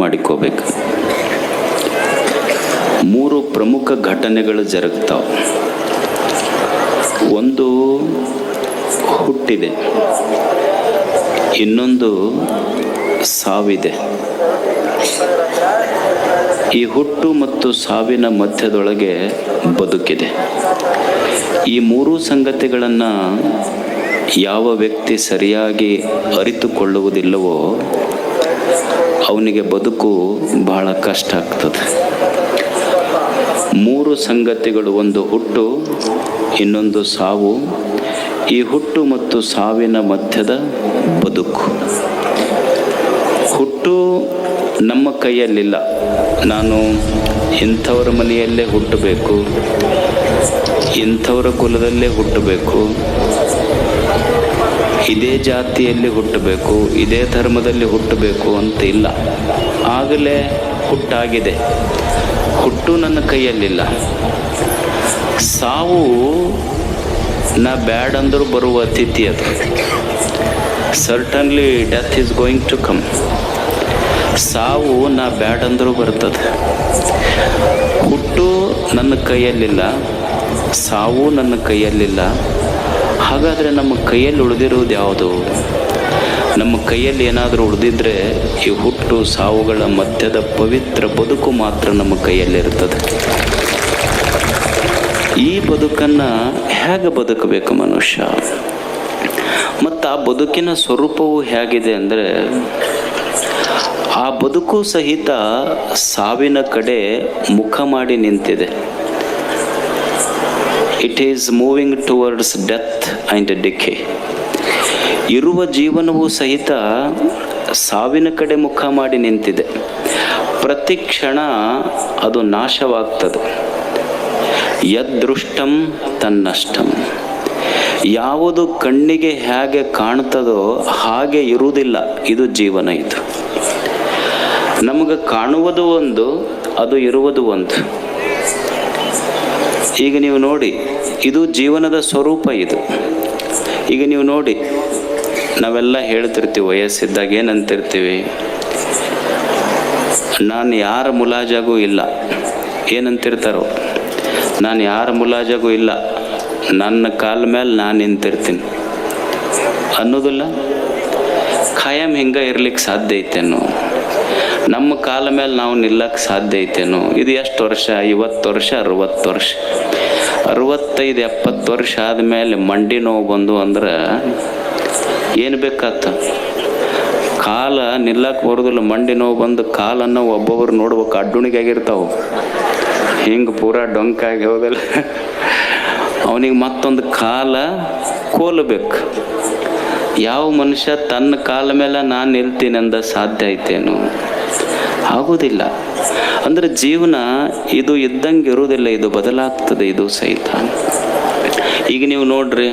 ಮಾಡಿಕೋಬೇಕು. 3 ಪ್ರಮುಖ ಘಟನೆಗಳು ಜರುಗ್ತಾವೆ. ಒಂದು ಹುಟ್ಟಿದೆ, ಇನ್ನೊಂದು ಸಾವಿದೆ. ಈ ಹುಟ್ಟು ಮತ್ತು ಸಾವಿನ ಮಧ್ಯದೊಳಗೆ ಬದುಕಿದೆ. ಈ 3 ಸಂಗತಿಗಳನ್ನು ಯಾವ ವ್ಯಕ್ತಿ ಸರಿಯಾಗಿ ಅರಿತುಕೊಳ್ಳುವುದಿಲ್ಲವೋ ಅವನಿಗೆ ಬದುಕು ಬಹಳ ಕಷ್ಟ ಆಗ್ತದೆ. 3 ಸಂಗತಿಗಳು, ಒಂದು ಹುಟ್ಟು, ಇನ್ನೊಂದು ಸಾವು, ಈ ಹುಟ್ಟು ಮತ್ತು ಸಾವಿನ ಮಧ್ಯದ ಬದುಕು. ಹುಟ್ಟು ನಮ್ಮ ಕೈಯಲ್ಲಿಲ್ಲ. ನಾನು ಇಂಥವರ ಮನೆಯಲ್ಲೇ ಹುಟ್ಟಬೇಕು, ಇಂಥವರ ಕುಲದಲ್ಲೇ ಹುಟ್ಟಬೇಕು, ಇದೇ ಜಾತಿಯಲ್ಲಿ ಹುಟ್ಟಬೇಕು, ಇದೇ ಧರ್ಮದಲ್ಲಿ ಹುಟ್ಟಬೇಕು ಅಂತ ಇಲ್ಲ. ಆಗಲೇ ಹುಟ್ಟಾಗಿದೆ. ಹುಟ್ಟು ನನ್ನ ಕೈಯಲ್ಲಿಲ್ಲ. ಸಾವು ನಾ ಬ್ಯಾಡ್ ಅಂದರೂ ಬರುವ ಅತಿಥಿ. ಅದು certainly death is going to come. ಸಾವು ನಾ ಬ್ಯಾಡ್ ಅಂದರೂ ಬರ್ತದೆ. ಹುಟ್ಟು ನನ್ನ ಕೈಯಲ್ಲಿಲ್ಲ, ಸಾವು ನನ್ನ ಕೈಯಲ್ಲಿಲ್ಲ. ಹಾಗಾದರೆ ನಮ್ಮ ಕೈಯಲ್ಲಿ ಉಳಿದಿರುವುದು ಯಾವುದು? ನಮ್ಮ ಕೈಯಲ್ಲಿ ಏನಾದರೂ ಉಳಿದಿದ್ರೆ ಈ ಹುಟ್ಟು ಸಾವುಗಳ ಮಧ್ಯದ ಪವಿತ್ರ ಬದುಕು ಮಾತ್ರ ನಮ್ಮ ಕೈಯಲ್ಲಿರ್ತದೆ. ಈ ಬದುಕನ್ನು ಹೇಗೆ ಬದುಕಬೇಕು ಮನುಷ್ಯ? ಮತ್ತು ಆ ಬದುಕಿನ ಸ್ವರೂಪವು ಹೇಗಿದೆ ಅಂದರೆ, ಆ ಬದುಕು ಸಹಿತ ಸಾವಿನ ಕಡೆ ಮುಖ ಮಾಡಿ ನಿಂತಿದೆ. It is moving towards death and decay. ಇರುವ ಜೀವನವು ಸಹಿತ ಸಾವಿನ ಕಡೆ ಮುಖ ಮಾಡಿ ನಿಂತಿದೆ. ಪ್ರತಿ ಕ್ಷಣ ಅದು ನಾಶವಾಗ್ತದೆ. ಯದೃಷ್ಟಂ ತನ್ನಷ್ಟಂ. ಯಾವುದು ಕಣ್ಣಿಗೆ ಹೇಗೆ ಕಾಣ್ತದೋ ಹಾಗೆ ಇರುವುದಿಲ್ಲ. ಇದು ಜೀವನ. ಇದು ನಮಗೆ ಕಾಣುವುದು ಒಂದು, ಅದು ಇರುವುದು ಒಂದು. ಈಗ ನೀವು ನೋಡಿ, ಇದು ಜೀವನದ ಸ್ವರೂಪ. ಇದು ಈಗ ನೀವು ನೋಡಿ, ನಾವೆಲ್ಲ ಹೇಳ್ತಿರ್ತೀವಿ ವಯಸ್ಸಿದ್ದಾಗ ಏನಂತಿರ್ತೀವಿ, ನಾನು ಯಾರ ಮುಲಾಜಾಗೂ ಇಲ್ಲ. ಏನಂತಿರ್ತಾರೋ, ನಾನು ಯಾರ ಮುಲಾಜಾಗೂ ಇಲ್ಲ, ನನ್ನ ಕಾಲ ಮೇಲೆ ನಾನು ನಿಂತಿರ್ತೀನಿ ಅನ್ನೋದಿಲ್ಲ. ಖಾಯಂ ಹಿಂಗೆ ಇರ್ಲಿಕ್ಕೆ ಸಾಧ್ಯ ಐತೇನೋ? ನಮ್ಮ ಕಾಲ ಮೇಲೆ ನಾವು ನಿಲ್ಲಕ್ಕೆ ಸಾಧ್ಯ ಐತೇನೋ? ಇದು ಎಷ್ಟು ವರ್ಷ? 50 ವರ್ಷ, 60 ವರ್ಷ, 65, 70 ವರ್ಷ ಆದಮೇಲೆ ಮಂಡಿ ನೋವು ಬಂದು ಅಂದ್ರೆ ಏನು ಬೇಕಾತ? ಕಾಲ ನಿಲ್ಲಕ್ಕೆ ಬರೋದಿಲ್ಲ. ಮಂಡಿ ನೋವು ಬಂದು ಕಾಲನ್ನು ಒಬ್ಬೊಬ್ರು ನೋಡ್ಬೇಕು, ಅಡ್ಡುಣಿಗಾಗಿರ್ತಾವೆ, ಹಿಂಗೆ ಪೂರಾ ಡೊಂಕಾಗಿ ಹೋಗಲ್ಲ. ಅವನಿಗೆ ಮತ್ತೊಂದು ಕಾಲ ಕೋಲ್ಬೇಕು. ಯಾವ ಮನುಷ್ಯ ತನ್ನ ಕಾಲ ಮೇಲೆ ನಾನು ನಿಲ್ತೀನಿ ಅಂದ ಸಾಧ್ಯ ಐತೇನು? ಆಗೋದಿಲ್ಲ. ಅಂದರೆ ಜೀವನ ಇದು ಇದ್ದಂಗೆ ಇರುವುದಿಲ್ಲ, ಇದು ಬದಲಾಗ್ತದೆ. ಇದು ಸಹಿತ ಈಗ ನೀವು ನೋಡ್ರಿ,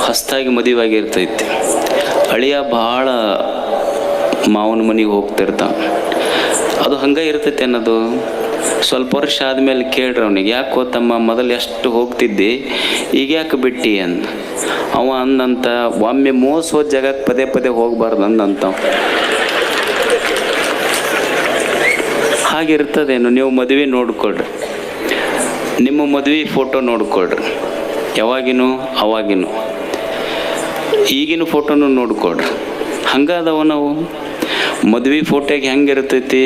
ಹೊಸದಾಗಿ ಮದುವೆಯಾಗಿರ್ತೈತಿ. ಅಳಿಯ ಭಾಳ ಮಾವನ ಮನೆಗೆ ಹೋಗ್ತಿರ್ತಾವ. ಅದು ಹಂಗೆ ಇರ್ತೈತಿ ಅನ್ನೋದು. ಸ್ವಲ್ಪ ವರ್ಷ ಆದಮೇಲೆ ಕೇಳ್ರಿ ಅವನಿಗೆ, ಯಾಕೆ ಹೋತಮ್ಮ ಮೊದಲು ಎಷ್ಟು ಹೋಗ್ತಿದ್ದಿ, ಈಗ ಯಾಕೆ ಬಿಟ್ಟಿ ಅಂತ. ಅವ ಅಂದಂತ, ಒಮ್ಮೆ ಮೋಸ ಹೋದ ಜಾಗಕ್ಕೆ ಪದೇ ಪದೇ ಹೋಗ್ಬಾರ್ದು ಅಂದಂತ. ಹಾಗಿರ್ತದೇನು? ನೀವು ಮದುವೆ ನೋಡ್ಕೊಳ್ರಿ, ನಿಮ್ಮ ಮದುವೆ ಫೋಟೋ ನೋಡ್ಕೊಳ್ರಿ, ಯಾವಾಗಿನೂ ಅವಾಗಿನೂ. ಈಗಿನ ಫೋಟೋನು ನೋಡ್ಕೊಳ್ರಿ. ಹಂಗಾದವ ನಾವು ಮದುವೆ ಫೋಟೋಗೆ ಹೆಂಗಿರ್ತೈತಿ,